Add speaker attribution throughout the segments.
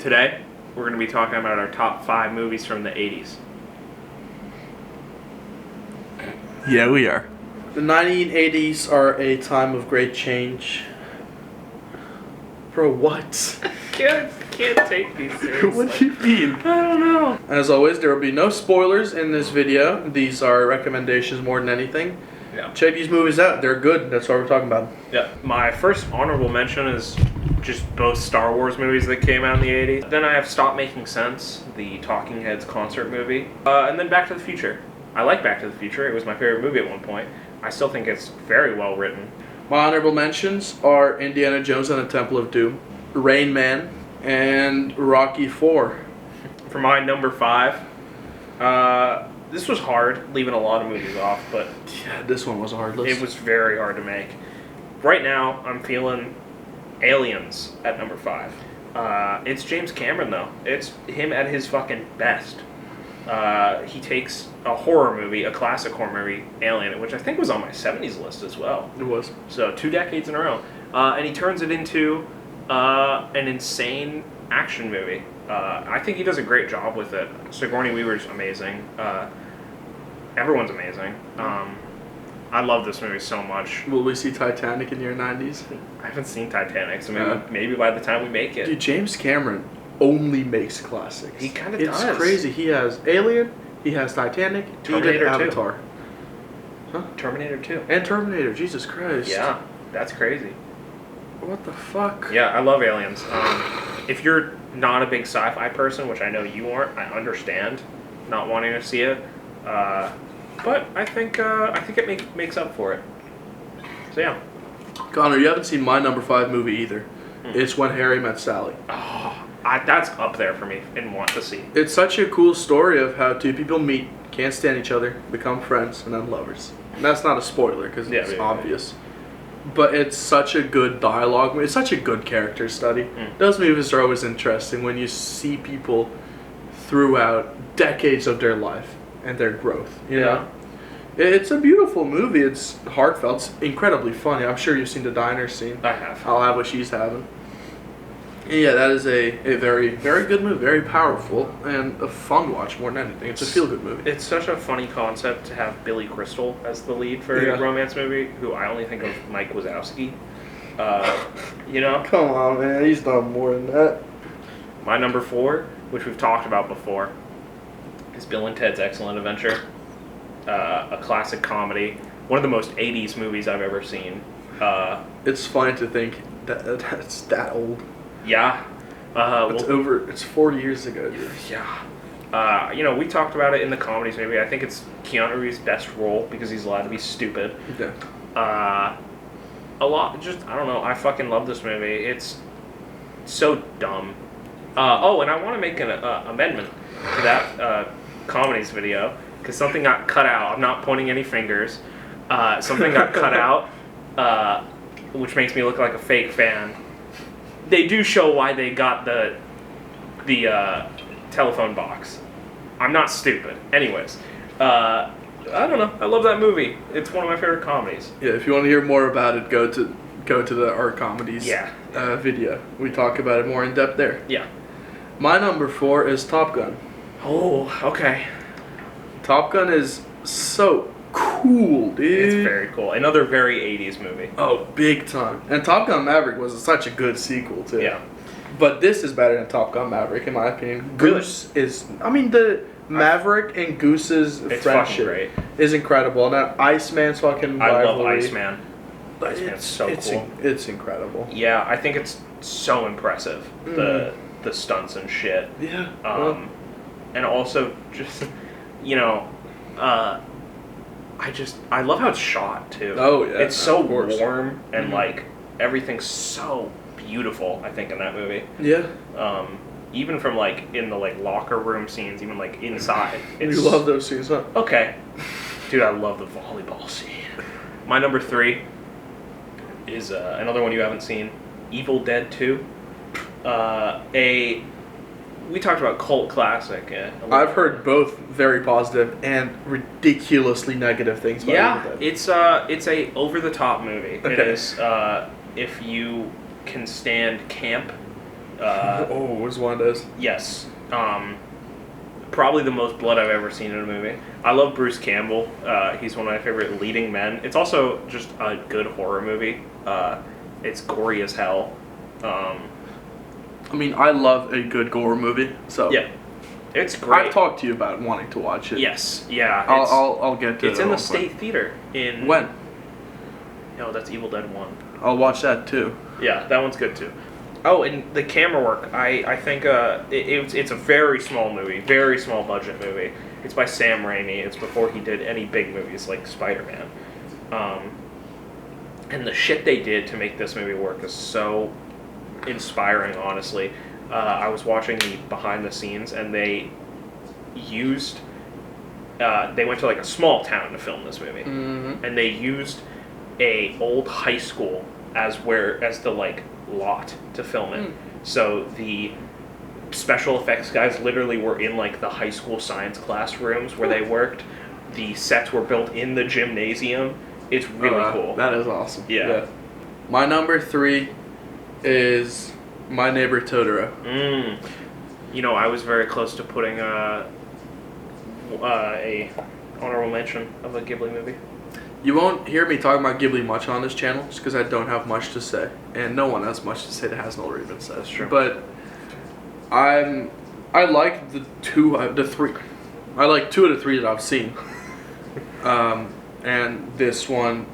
Speaker 1: Today, we're going to be talking about our top 5 movies from the 80s.
Speaker 2: Yeah, we are.
Speaker 3: The 1980s are a time of great change. Bro, what?
Speaker 1: Can't take these seriously.
Speaker 2: What do you mean?
Speaker 1: I don't know.
Speaker 3: As always, there will be no spoilers in this video. These are recommendations more than anything.
Speaker 1: Yeah.
Speaker 3: Check these movies out. They're good. That's what we're talking about.
Speaker 1: Yeah. My first honorable mention is just both Star Wars movies that came out in the 80s. Then I have Stop Making Sense, the Talking Heads concert movie. And then Back to the Future. I like Back to the Future. It was my favorite movie at one point. I still think it's very well written.
Speaker 3: My honorable mentions are Indiana Jones and the Temple of Doom, Rain Man, and Rocky IV.
Speaker 1: For my number 5, this was hard, leaving a lot of movies off, but
Speaker 3: Yeah, this one was a hard list.
Speaker 1: it was very hard to make. Right now, I'm feeling Aliens at number 5. It's James Cameron, though. It's him at his fucking best. He takes a horror movie, a classic horror movie, Alien, which I think was on my 70s list as well.
Speaker 3: It was.
Speaker 1: So 2 decades in a row. And he turns it into an insane action movie. I think he does a great job with it. Sigourney Weaver's amazing. Everyone's amazing. I love this movie so much.
Speaker 3: Will we see Titanic in your 90s?
Speaker 1: I haven't seen Titanic, so maybe by the time we make it.
Speaker 3: Dude, James Cameron only makes classics.
Speaker 1: He kinda
Speaker 3: It's
Speaker 1: does.
Speaker 3: crazy. He has Alien, he has Titanic,
Speaker 1: Terminator
Speaker 3: even
Speaker 1: 2.
Speaker 3: Avatar. Huh?
Speaker 1: Terminator 2.
Speaker 3: And Terminator, Jesus Christ.
Speaker 1: Yeah, that's crazy.
Speaker 3: What the fuck?
Speaker 1: Yeah, I love Aliens. If you're not a big sci-fi person, which I know you aren't, I understand not wanting to see it. But I think it makes up for it. So yeah.
Speaker 3: Connor, you haven't seen my number 5 movie either. It's When Harry Met Sally.
Speaker 1: Oh, that's up there for me and want to see.
Speaker 3: It's such a cool story of how two people meet, can't stand each other, become friends, and then lovers. And that's not a spoiler because it's obvious. But it's such a good dialogue. It's such a good character study. Those movies are always interesting when you see people throughout decades of their life and their growth. You know? It's a beautiful movie. It's heartfelt. It's incredibly funny. I'm sure you've seen the diner scene.
Speaker 1: I have.
Speaker 3: I'll have what she's having. And yeah, that is a very, very good movie. Very powerful and a fun watch more than anything. It's a feel-good movie.
Speaker 1: It's such a funny concept to have Billy Crystal as the lead for a romance movie, who I only think of Mike Wazowski. You know?
Speaker 3: Come on, man. He's done more than that.
Speaker 1: My number 4, which we've talked about before, is Bill and Ted's Excellent Adventure. A classic comedy. One of the most 80s movies I've ever seen.
Speaker 3: It's funny to think that that's that old.
Speaker 1: Yeah.
Speaker 3: It's 40 years ago, dude.
Speaker 1: Yeah. We talked about it in the comedies maybe. I think it's Keanu Reeves' best role because he's allowed to be stupid.
Speaker 3: Yeah.
Speaker 1: A lot, I don't know, I fucking love this movie. It's so dumb. And I want to make an amendment to that comedies video because something got cut out. I'm not pointing any fingers. Something got cut out, which makes me look like a fake fan. They do show why they got the telephone box. I'm not stupid. Anyways, I don't know. I love that movie. It's one of my favorite comedies.
Speaker 3: Yeah, if you want to hear more about it, go to the Art Comedies video. We talk about it more in depth there.
Speaker 1: Yeah.
Speaker 3: My number 4 is Top Gun.
Speaker 1: Oh, okay.
Speaker 3: Top Gun is so cool, dude.
Speaker 1: It's very cool. Another very 80s movie.
Speaker 3: Oh, big time. And Top Gun Maverick was such a good sequel, too.
Speaker 1: Yeah.
Speaker 3: But this is better than Top Gun Maverick, in my opinion.
Speaker 1: Really?
Speaker 3: Goose is... I mean, the Maverick and Goose's friendship is incredible. And that Iceman's fucking rivalry.
Speaker 1: I love Iceman. Iceman's so cool.
Speaker 3: It's incredible.
Speaker 1: Yeah, I think it's so impressive. The stunts and shit.
Speaker 3: Yeah.
Speaker 1: And also just, I love how it's shot too.
Speaker 3: Oh yeah.
Speaker 1: It's so warm and like everything's so beautiful, I think, in that movie.
Speaker 3: Yeah.
Speaker 1: Even from like in the like locker room scenes, even like inside.
Speaker 3: You love those scenes, huh?
Speaker 1: Okay. Dude, I love the volleyball scene. My number 3 is another one you haven't seen, Evil Dead 2. We talked about cult classic.
Speaker 3: I've heard both very positive and ridiculously negative things about Evil Dead.
Speaker 1: It's a over the top movie.
Speaker 3: Okay.
Speaker 1: It is if you can stand camp
Speaker 3: Oh, it was one of those.
Speaker 1: Yes. Probably the most blood I've ever seen in a movie. I love Bruce Campbell. He's one of my favorite leading men. It's also just a good horror movie. It's gory as hell.
Speaker 3: I mean, I love a good gore movie. So
Speaker 1: yeah, it's great.
Speaker 3: I've talked to you about wanting to watch it.
Speaker 1: Yes, yeah.
Speaker 3: I'll get to it.
Speaker 1: It's in the State Theater in
Speaker 3: when?
Speaker 1: No, that's Evil Dead 1.
Speaker 3: I'll watch that too.
Speaker 1: Yeah, that one's good too. Oh, and the camera work, I think it's a very small movie, very small budget movie. It's by Sam Raimi. It's before he did any big movies like Spider-Man. And the shit they did to make this movie work is so inspiring, honestly. I was watching the behind the scenes, and they used... they went to like a small town to film this movie.
Speaker 3: Mm-hmm.
Speaker 1: And they used a old high school as the like lot to film it. So the special effects guys literally were in like the high school science classrooms where they worked. The sets were built in the gymnasium. It's really cool.
Speaker 3: That is awesome.
Speaker 1: Yeah.
Speaker 3: My number 3 is My Neighbor Totoro.
Speaker 1: You know, I was very close to putting a honorable mention of a Ghibli movie.
Speaker 3: You won't hear me talking about Ghibli much on this channel, just because I don't have much to say, and no one has much to say that hasn't already been said.
Speaker 1: That's true.
Speaker 3: But I like the 2 out of the 3 that I've seen, and this one.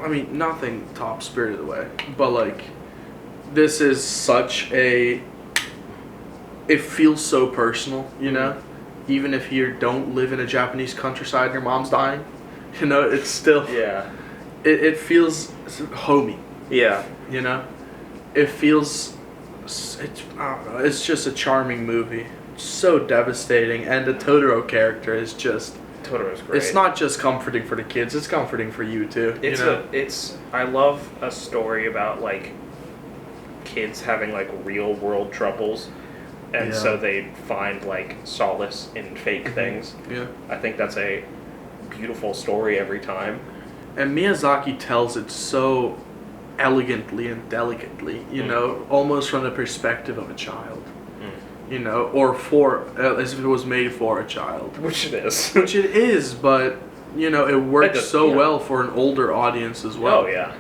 Speaker 3: I mean, nothing top Spirited Away, but like, this is such a. It feels so personal, you know, even if you don't live in a Japanese countryside and your mom's dying. You know, it's still...
Speaker 1: Yeah.
Speaker 3: It feels homey.
Speaker 1: Yeah.
Speaker 3: You know? It feels... I don't know. It's just a charming movie. So devastating. And the Totoro character is just...
Speaker 1: Totoro's great.
Speaker 3: It's not just comforting for the kids. It's comforting for you, too.
Speaker 1: I love a story about, like, kids having, like, real-world troubles. And so they find, like, solace in fake things.
Speaker 3: Yeah.
Speaker 1: I think that's a beautiful story every time.
Speaker 3: And Miyazaki tells it so elegantly and delicately, you know, almost from the perspective of a child. You know, or as if it was made for a child.
Speaker 1: Which it is.
Speaker 3: Which it is, but, you know, it works so well for an older audience as well.
Speaker 1: Oh, yeah.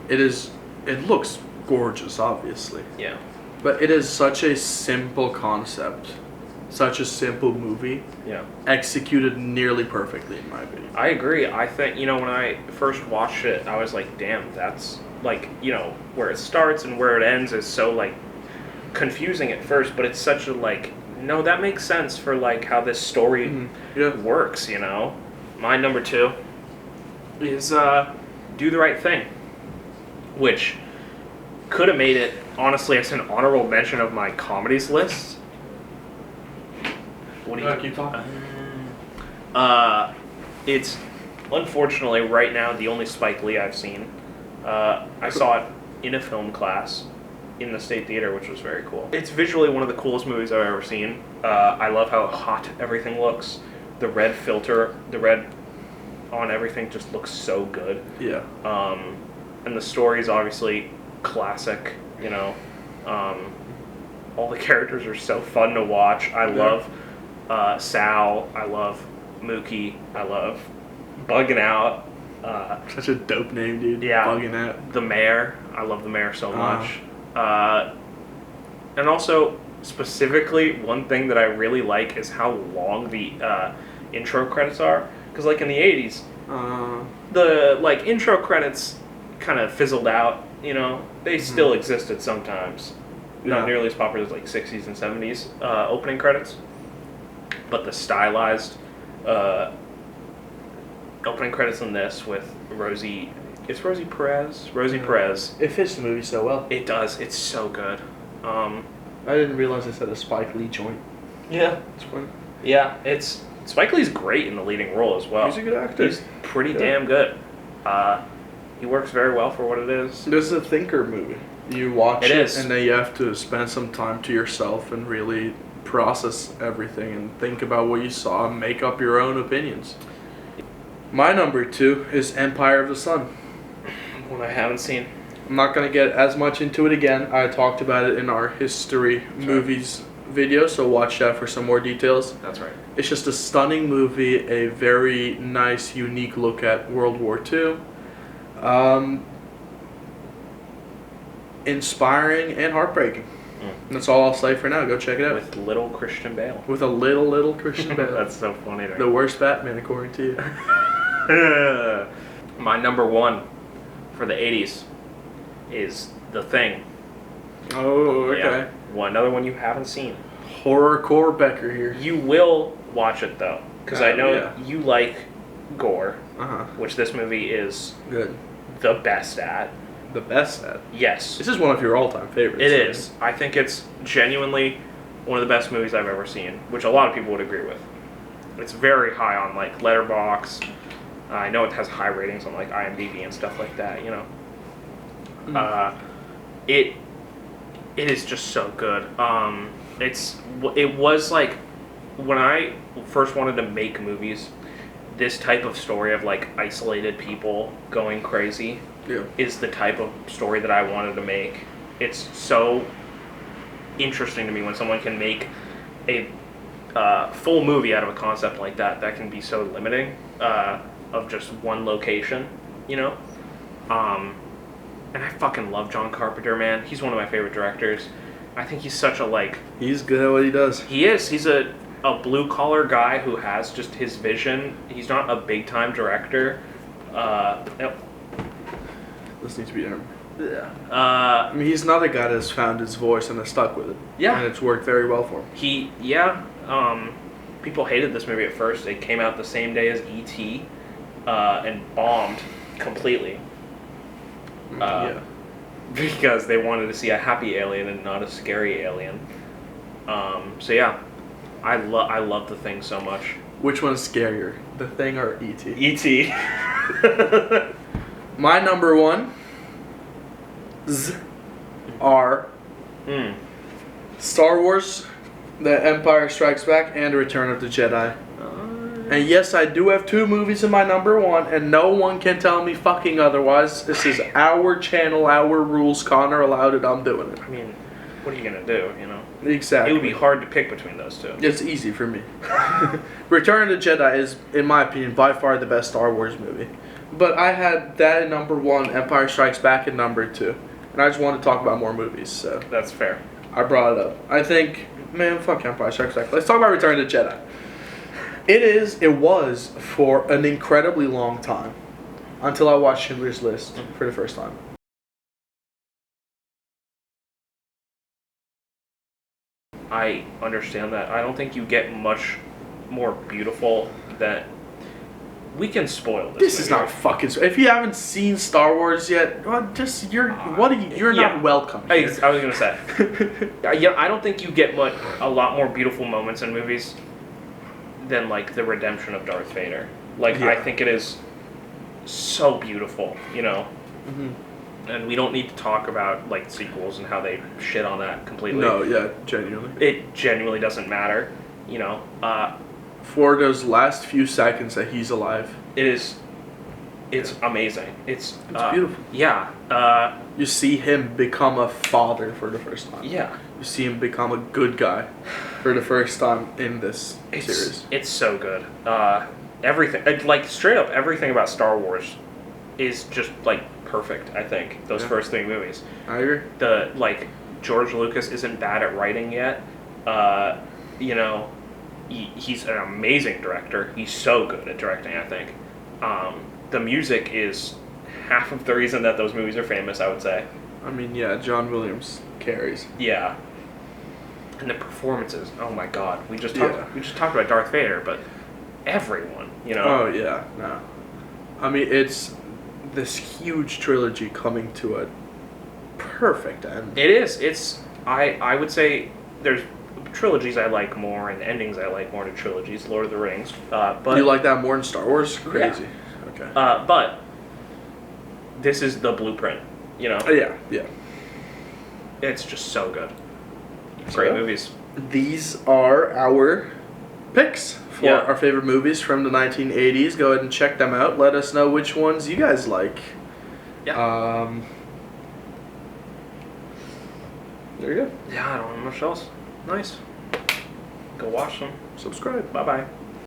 Speaker 3: It looks gorgeous, obviously.
Speaker 1: Yeah.
Speaker 3: But it is such a simple concept. Such a simple movie.
Speaker 1: Yeah.
Speaker 3: Executed nearly perfectly, in my opinion.
Speaker 1: I agree. I think, you know, when I first watched it, I was like, damn, that's, like, you know, where it starts and where it ends is so, like, confusing at first, but it's such a, like, no, that makes sense for, like, how this story works, you know? My number 2 is Do the Right Thing, which could have made it, honestly, as an honorable mention of my comedies list. What do you
Speaker 3: keep talking?
Speaker 1: It's unfortunately right now the only Spike Lee I've seen. I saw it in a film class in the State Theater, which was very cool. It's visually one of the coolest movies I've ever seen. I love how hot everything looks. The red filter, the red on everything just looks so good.
Speaker 3: Yeah.
Speaker 1: And the story is obviously classic, you know. All the characters are so fun to watch. I love Sal. I love Mookie. I love Bugging Out.
Speaker 3: Such a dope name, dude.
Speaker 1: Yeah.
Speaker 3: Bugging Out.
Speaker 1: The Mayor. I love the Mayor so much. And also, specifically, one thing that I really like is how long the intro credits are. Because, like, in the 80s, the, like, intro credits kind of fizzled out, you know? They still existed sometimes. Not nearly as popular as, like, 60s and 70s opening credits. But the stylized opening credits in this with Rosie... It's Rosie Perez? Rosie Perez.
Speaker 3: It fits the movie so well.
Speaker 1: It does. It's so good.
Speaker 3: I didn't realize it said a Spike Lee joint.
Speaker 1: Yeah.
Speaker 3: It's fun.
Speaker 1: Yeah, it's... Spike Lee's great in the leading role as well.
Speaker 3: He's a good actor.
Speaker 1: He's pretty damn good. He works very well for what it is.
Speaker 3: This is a thinker movie. You watch
Speaker 1: it
Speaker 3: and then you have to spend some time to yourself and really process everything and think about what you saw and make up your own opinions. My number 2 is Empire of the Sun.
Speaker 1: One I haven't seen.
Speaker 3: I'm not going to get as much into it again. I talked about it in our history movies video, so watch out for some more details.
Speaker 1: That's right.
Speaker 3: It's just a stunning movie, a very nice, unique look at World War II. Inspiring and heartbreaking. That's all I'll say for now. Go check it out.
Speaker 1: With little Christian Bale.
Speaker 3: With a little Christian Bale.
Speaker 1: That's so funny.
Speaker 3: The worst Batman, according to you.
Speaker 1: My number one for the 80s is The Thing.
Speaker 3: Oh, okay.
Speaker 1: Yeah. Another one you haven't seen.
Speaker 3: Horrorcore Becker here.
Speaker 1: You will watch it, though. Because I know you like gore, which this movie is
Speaker 3: good.
Speaker 1: The best at.
Speaker 3: The best at?
Speaker 1: Yes.
Speaker 3: This is one of your all-time favorites.
Speaker 1: It is. I think it's genuinely one of the best movies I've ever seen, which a lot of people would agree with. It's very high on, like, Letterboxd. I know it has high ratings on, like, IMDb and stuff like that, you know. It is just so good. It was, like, when I first wanted to make movies, this type of story of, like, isolated people going crazy is the type of story that I wanted to make. It's so interesting to me when someone can make a full movie out of a concept like that can be so limiting of just one location, you know? And I fucking love John Carpenter, man. He's one of my favorite directors. I think he's such a, like...
Speaker 3: He's good at what he does.
Speaker 1: He is. He's a blue-collar guy who has just his vision. He's not a big-time director.
Speaker 3: This needs to be him.
Speaker 1: Yeah.
Speaker 3: I mean, he's another guy that's found his voice and has stuck with it.
Speaker 1: Yeah.
Speaker 3: And it's worked very well for him.
Speaker 1: People hated this movie at first. It came out the same day as E.T. And bombed completely. Because they wanted to see a happy alien and not a scary alien. I love The Thing so much.
Speaker 3: Which one's scarier, The Thing or E.T.?
Speaker 1: E.T.
Speaker 3: My number one are Star Wars, The Empire Strikes Back, and Return of the Jedi. And yes, I do have 2 movies in my number one, and no one can tell me fucking otherwise. This is our channel, our rules. Connor allowed it, I'm doing it.
Speaker 1: I mean, what are you going to do, you know?
Speaker 3: Exactly.
Speaker 1: It would be hard to pick between those two.
Speaker 3: It's easy for me. Return of the Jedi is, in my opinion, by far the best Star Wars movie. But I had that at number one, Empire Strikes Back at number 2. And I just wanted to talk about more movies, so...
Speaker 1: That's fair.
Speaker 3: I brought it up. I think, man, fuck Empire Strikes Back. Let's talk about Return of the Jedi. It was for an incredibly long time, until I watched Schindler's List for the first time.
Speaker 1: I understand that. I don't think you get much more beautiful than... We can spoil this.
Speaker 3: This is not fucking... If you haven't seen Star Wars yet, well, just you're not welcome here.
Speaker 1: I was gonna say. I don't think you get a lot more beautiful moments in movies than, like, the redemption of Darth Vader. Like, I think it is so beautiful, you know. And we don't need to talk about, like, sequels and how they shit on that completely.
Speaker 3: No, yeah, genuinely.
Speaker 1: It genuinely doesn't matter, you know.
Speaker 3: For those last few seconds that he's alive.
Speaker 1: It's amazing. It's
Speaker 3: beautiful.
Speaker 1: Yeah.
Speaker 3: You see him become a father for the first time.
Speaker 1: Yeah.
Speaker 3: You see him become a good guy for the first time in this series.
Speaker 1: It's so good. Everything, like, straight up everything about Star Wars is just, like, perfect, I think. Those first 3 movies.
Speaker 3: I agree.
Speaker 1: George Lucas isn't bad at writing yet. You know, he's an amazing director. He's so good at directing, I think. The music is half of the reason that those movies are famous, I would say.
Speaker 3: I mean, yeah, John Williams carries.
Speaker 1: Yeah. And the performances, oh my god. We just talked about Darth Vader, but everyone, you know.
Speaker 3: Oh yeah, no. I mean, it's this huge trilogy coming to a perfect end.
Speaker 1: It is. It's I would say there's trilogies I like more and endings I like more to trilogies. Lord of the Rings, but
Speaker 3: you like that more than Star Wars? Crazy.
Speaker 1: Yeah.
Speaker 3: Okay.
Speaker 1: But this is the blueprint, you know.
Speaker 3: Yeah.
Speaker 1: It's just so good. Great movies.
Speaker 3: These are our picks for our favorite movies from the 1980s. Go ahead and check them out. Let us know which ones you guys like.
Speaker 1: Yeah.
Speaker 3: There you go.
Speaker 1: Yeah, I don't know much else. Nice. Go watch them.
Speaker 3: Subscribe.
Speaker 1: Bye bye.